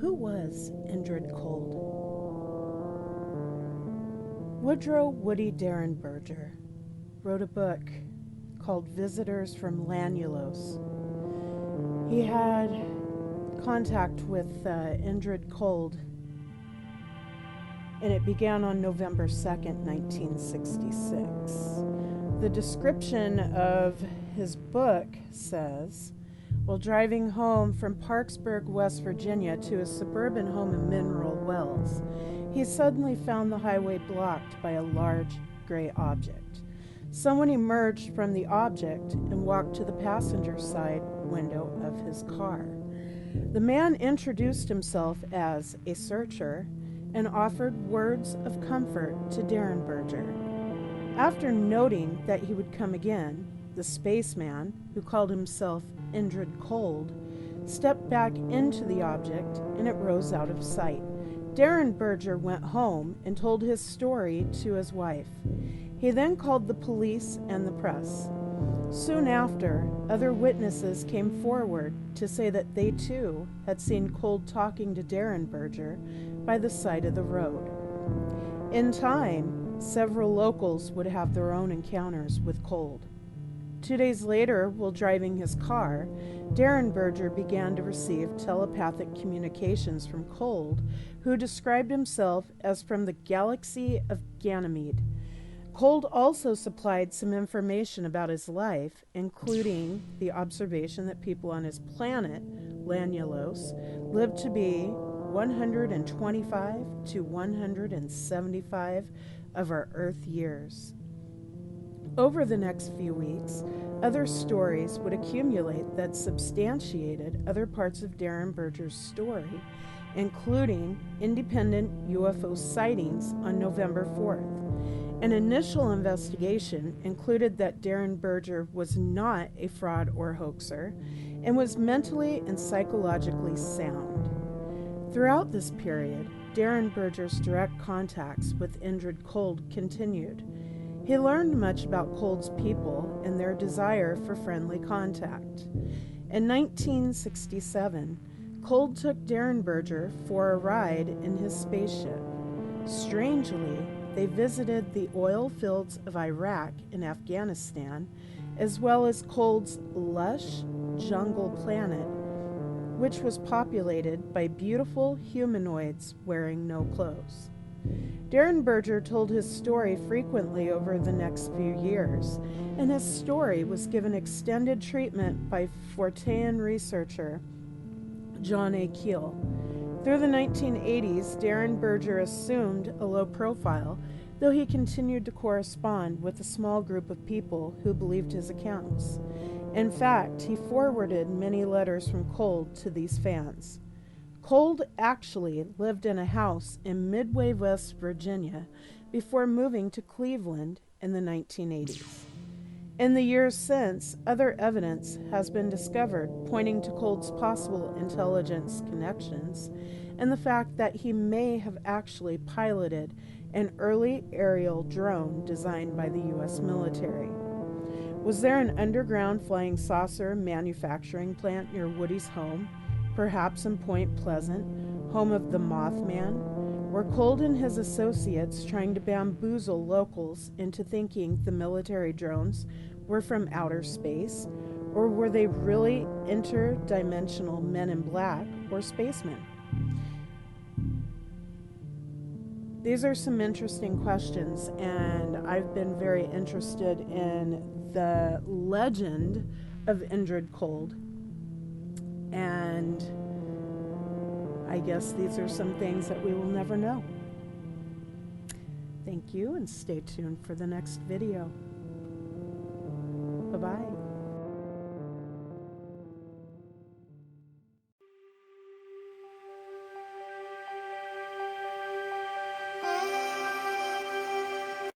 Who was Indrid Cold? Woodrow Woody Derenberger wrote a book called Visitors from Lanulos. He had contact with Indrid Cold, and it began on November 2nd, 1966. The description of his book says, while driving home from Parkersburg, West Virginia to his suburban home in Mineral Wells, he suddenly found the highway blocked by a large gray object. Someone emerged from the object and walked to the passenger side window of his car. The man introduced himself as a searcher and offered words of comfort to Derenberger. After noting that he would come again, the spaceman, who called himself Indrid Cold, stepped back into the object and it rose out of sight. Derenberger went home and told his story to his wife. He then called the police and the press. Soon after, other witnesses came forward to say that they too had seen Cold talking to Derenberger by the side of the road. In time, several locals would have their own encounters with Cold. 2 days later, while driving his car, Derenberger began to receive telepathic communications from Cold, who described himself as from the galaxy of Ganymede. Cold also supplied some information about his life, including the observation that people on his planet, Lanulos, lived to be 125 to 175 of our Earth years. Over the next few weeks, other stories would accumulate that substantiated other parts of Derenberger's story, including independent UFO sightings on November 4th. An initial investigation included that Derenberger was not a fraud or hoaxer and was mentally and psychologically sound. Throughout this period, Derenberger's direct contacts with Indrid Cold continued. He learned much about Cold's people and their desire for friendly contact. In 1967, Cold took Derenberger for a ride in his spaceship. Strangely, they visited the oil fields of Iraq and Afghanistan, as well as Cold's lush jungle planet, which was populated by beautiful humanoids wearing no clothes. Derenberger told his story frequently over the next few years, and his story was given extended treatment by Fortean researcher John A. Keel. Through the 1980s, Derenberger assumed a low profile, though he continued to correspond with a small group of people who believed his accounts. In fact, he forwarded many letters from Cold to these fans. Cold actually lived in a house in Midway, West Virginia, before moving to Cleveland in the 1980s. In the years since, other evidence has been discovered pointing to Cold's possible intelligence connections and the fact that he may have actually piloted an early aerial drone designed by the U.S. military. Was there an underground flying saucer manufacturing plant near Woody's home? Perhaps in Point Pleasant, home of the Mothman? Were Cold and his associates trying to bamboozle locals into thinking the military drones were from outer space? Or were they really interdimensional men in black or spacemen? These are some interesting questions, and I've been very interested in the legend of Indrid Cold. And I guess these are some things that we will never know. Thank you, and stay tuned for the next video.